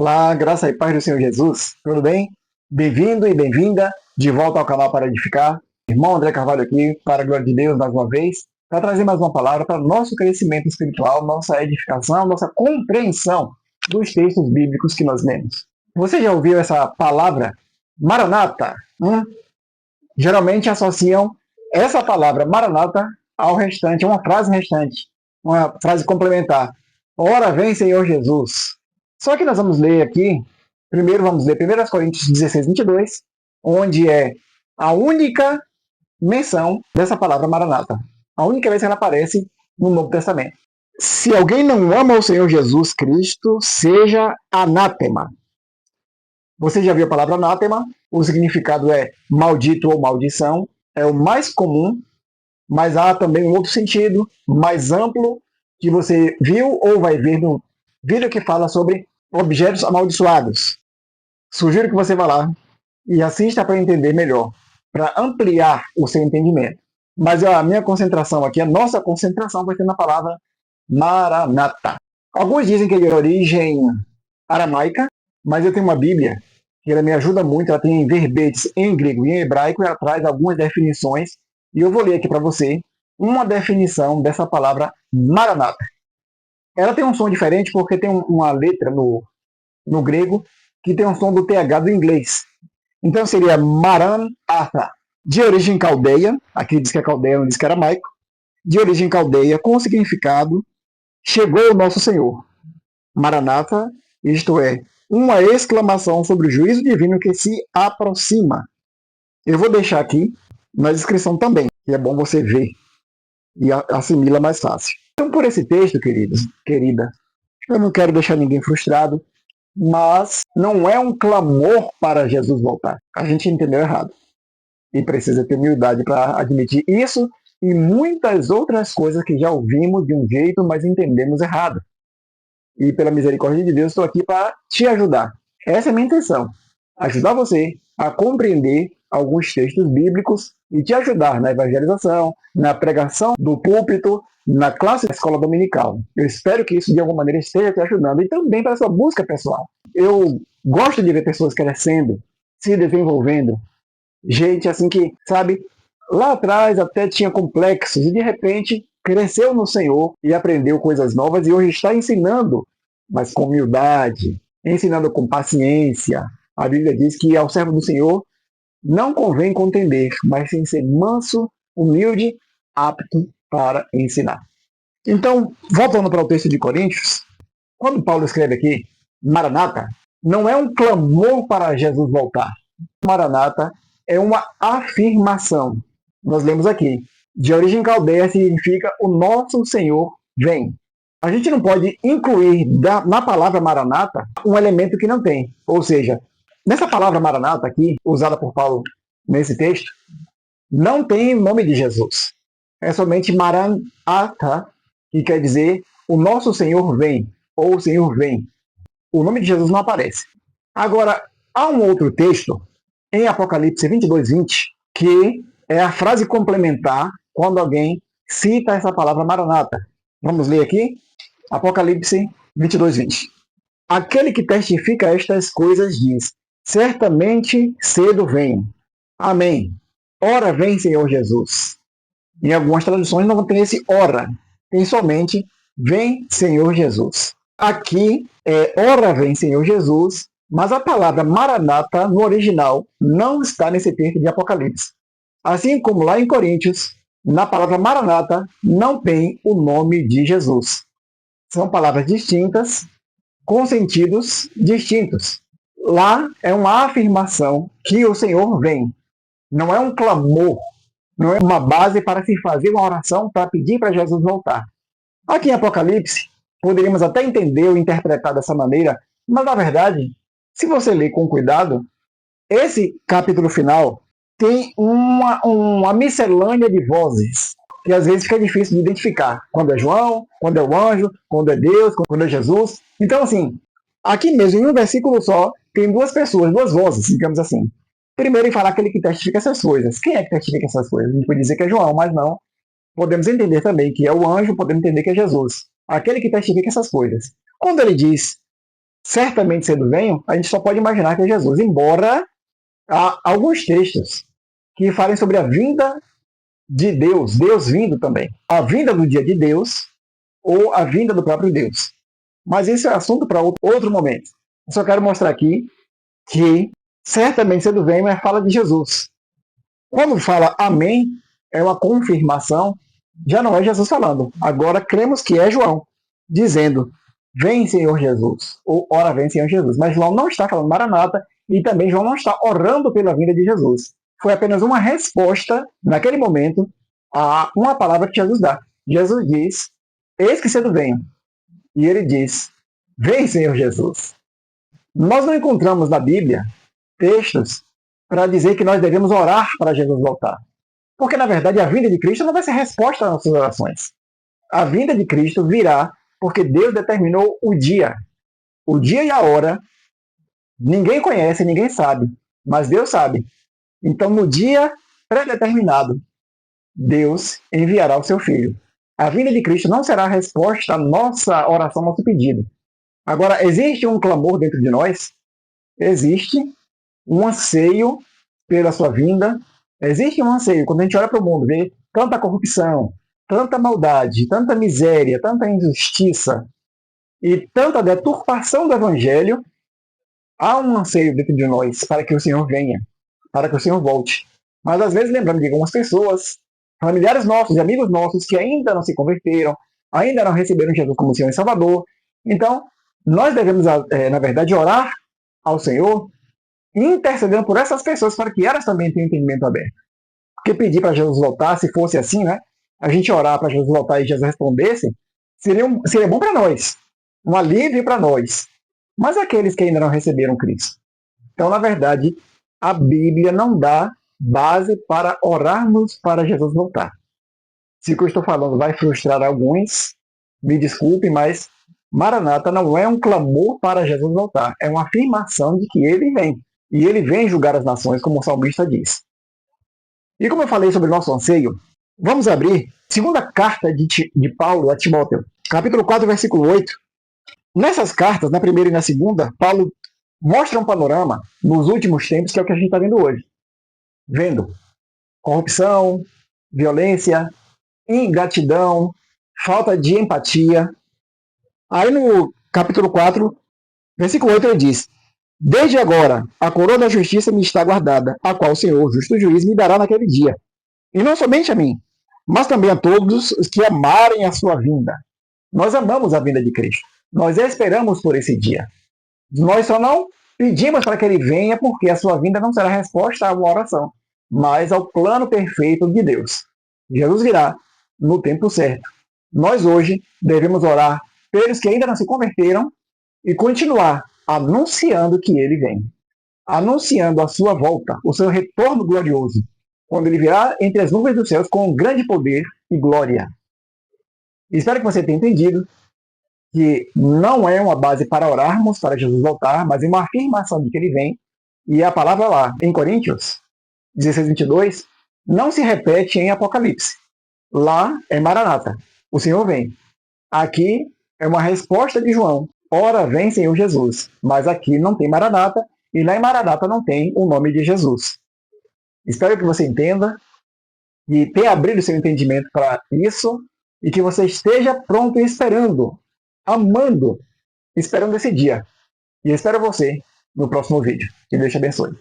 Olá, graça e paz do Senhor Jesus, tudo bem? Bem-vindo e bem-vinda de volta ao canal para edificar. Irmão André Carvalho aqui, para a glória de Deus, mais uma vez, para trazer mais uma palavra para o nosso crescimento espiritual, nossa edificação, nossa compreensão dos textos bíblicos que nós lemos. Você já ouviu essa palavra, Maranata? Geralmente associam essa palavra, Maranata, ao restante, a uma frase restante, uma frase complementar. Ora vem, Senhor Jesus. Só que nós vamos ler aqui, primeiro vamos ler 1 Coríntios 16, 22, onde é a única menção dessa palavra Maranata. A única vez que ela aparece no Novo Testamento. Se alguém não ama o Senhor Jesus Cristo, seja anátema. Você já viu a palavra anátema? O significado é maldito ou maldição. É o mais comum, mas há também um outro sentido, mais amplo, que você viu ou vai ver no vídeo que fala sobre objetos amaldiçoados. Sugiro que você vá lá e assista para entender melhor, para ampliar o seu entendimento. Mas a minha concentração aqui, a nossa concentração vai ser na palavra Maranata. Alguns dizem que é de origem aramaica, mas eu tenho uma Bíblia que ela me ajuda muito, ela tem verbetes em grego e em hebraico, e ela traz algumas definições, e eu vou ler aqui para você uma definição dessa palavra Maranata. Ela tem um som diferente porque tem uma letra no grego que tem um som do TH do inglês. Então seria Maranatha, de origem caldeia, aqui diz que é caldeia, não diz que é aramaico, de origem caldeia, com o significado chegou o nosso Senhor. Maranatha, isto é, uma exclamação sobre o juízo divino que se aproxima. Eu vou deixar aqui na descrição também, que é bom você ver e assimila mais fácil. Então, por esse texto, queridos, querida, eu não quero deixar ninguém frustrado, mas não é um clamor para Jesus voltar. A gente entendeu errado. E precisa ter humildade para admitir isso e muitas outras coisas que já ouvimos de um jeito, mas entendemos errado. E pela misericórdia de Deus, estou aqui para te ajudar. Essa é a minha intenção. Ajudar você a compreender alguns textos bíblicos e te ajudar na evangelização, na pregação do púlpito, na classe da escola dominical. Eu espero que isso de alguma maneira esteja te ajudando e também para a sua busca pessoal. Eu gosto de ver pessoas crescendo, se desenvolvendo. Gente assim que, sabe, lá atrás até tinha complexos e de repente cresceu no Senhor e aprendeu coisas novas e hoje está ensinando, mas com humildade, ensinando com paciência. A Bíblia diz que ao servo do Senhor não convém contender, mas sim ser manso, humilde, apto para ensinar. Então, voltando para o texto de Coríntios, quando Paulo escreve aqui, Maranata, não é um clamor para Jesus voltar. Maranata é uma afirmação. Nós lemos aqui, de origem caldeia significa o nosso Senhor vem. A gente não pode incluir na palavra Maranata um elemento que não tem. Ou seja, nessa palavra Maranata aqui, usada por Paulo nesse texto, não tem o nome de Jesus. É somente Maranata, que quer dizer o nosso Senhor vem, ou o Senhor vem. O nome de Jesus não aparece. Agora, há um outro texto, em Apocalipse 22, 20, que é a frase complementar quando alguém cita essa palavra Maranata. Vamos ler aqui? Apocalipse 22, 20. Aquele que testifica estas coisas diz, certamente cedo vem. Amém. Ora vem, Senhor Jesus. Em algumas traduções não tem esse ora, tem somente vem, Senhor Jesus. Aqui é ora vem, Senhor Jesus, mas a palavra Maranata no original não está nesse texto de Apocalipse. Assim como lá em Coríntios, na palavra Maranata não tem o nome de Jesus. São palavras distintas, com sentidos distintos. Lá é uma afirmação que o Senhor vem. Não é um clamor, não é uma base para se fazer uma oração para pedir para Jesus voltar. Aqui em Apocalipse, poderíamos até entender ou interpretar dessa maneira, mas na verdade, se você ler com cuidado, esse capítulo final tem uma miscelânea de vozes, que às vezes fica difícil de identificar. Quando é João, quando é o anjo, quando é Deus, quando é Jesus. Então, assim, aqui mesmo, em um versículo só, tem duas pessoas, duas vozes, digamos assim. Primeiro, em falar aquele que testifica essas coisas. Quem é que testifica essas coisas? A gente pode dizer que é João, mas não. Podemos entender também que é o anjo, podemos entender que é Jesus. Aquele que testifica essas coisas. Quando ele diz certamente cedo venho, a gente só pode imaginar que é Jesus, embora há alguns textos que falem sobre a vinda de Deus, Deus vindo também. A vinda do dia de Deus ou a vinda do próprio Deus. Mas isso é assunto para outro momento. Eu só quero mostrar aqui que certamente cedo venho é fala de Jesus. Quando fala amém, é uma confirmação, já não é Jesus falando. Agora cremos que é João, dizendo, vem Senhor Jesus, ou ora vem Senhor Jesus. Mas João não está falando Maranata, e também João não está orando pela vinda de Jesus. Foi apenas uma resposta, naquele momento, a uma palavra que Jesus dá. Jesus diz, eis que cedo venho. E ele diz, vem Senhor Jesus. Nós não encontramos na Bíblia textos para dizer que nós devemos orar para Jesus voltar. Porque, na verdade, a vinda de Cristo não vai ser resposta às nossas orações. A vinda de Cristo virá porque Deus determinou o dia. O dia e a hora, ninguém conhece, ninguém sabe, mas Deus sabe. Então, no dia predeterminado, Deus enviará o seu Filho. A vinda de Cristo não será a resposta à nossa oração, ao nosso pedido. Agora, existe um clamor dentro de nós? Existe um anseio pela sua vinda. Existe um anseio. Quando a gente olha para o mundo, vê tanta corrupção, tanta maldade, tanta miséria, tanta injustiça e tanta deturpação do Evangelho, há um anseio dentro de nós para que o Senhor venha, para que o Senhor volte. Mas às vezes lembramos de algumas pessoas, familiares nossos e amigos nossos que ainda não se converteram, ainda não receberam Jesus como Senhor e Salvador. Então, nós devemos, na verdade, orar ao Senhor intercedendo por essas pessoas para que elas também tenham entendimento aberto. Porque pedir para Jesus voltar, se fosse assim, né? A gente orar para Jesus voltar e Jesus respondesse, seria bom para nós. Um alívio para nós. Mas aqueles que ainda não receberam Cristo. Então, na verdade, a Bíblia não dá base para orarmos para Jesus voltar. Se o que eu estou falando vai frustrar alguns, me desculpe, mas Maranata não é um clamor para Jesus voltar. É uma afirmação de que ele vem. E ele vem julgar as nações, como o salmista diz. E como eu falei sobre o nosso anseio, vamos abrir segunda carta de Paulo a Timóteo, capítulo 4, versículo 8. Nessas cartas, na primeira e na segunda, Paulo mostra um panorama nos últimos tempos, que é o que a gente está vendo hoje. Vendo corrupção, violência, ingratidão, falta de empatia. Aí no capítulo 4, versículo 8, ele diz, desde agora, a coroa da justiça me está guardada, a qual o Senhor, o justo juiz, me dará naquele dia. E não somente a mim, mas também a todos os que amarem a sua vinda. Nós amamos a vinda de Cristo. Nós esperamos por esse dia. Nós só não pedimos para que ele venha porque a sua vinda não será resposta a uma oração, mas ao plano perfeito de Deus. Jesus virá no tempo certo. Nós hoje devemos orar pelos que ainda não se converteram e continuar anunciando que ele vem. Anunciando a sua volta, o seu retorno glorioso, quando ele virá entre as nuvens dos céus com grande poder e glória. Espero que você tenha entendido que não é uma base para orarmos para Jesus voltar, mas é uma afirmação de que ele vem. E a palavra lá, em Coríntios 16, 22, não se repete em Apocalipse. Lá é Maranata, o Senhor vem. Aqui é uma resposta de João, ora vem Senhor Jesus. Mas aqui não tem Maranata, e lá em Maranata não tem o nome de Jesus. Espero que você entenda e tenha abrido seu entendimento para isso e que você esteja pronto e esperando, amando, esperando esse dia. E eu espero você no próximo vídeo. Que Deus te abençoe.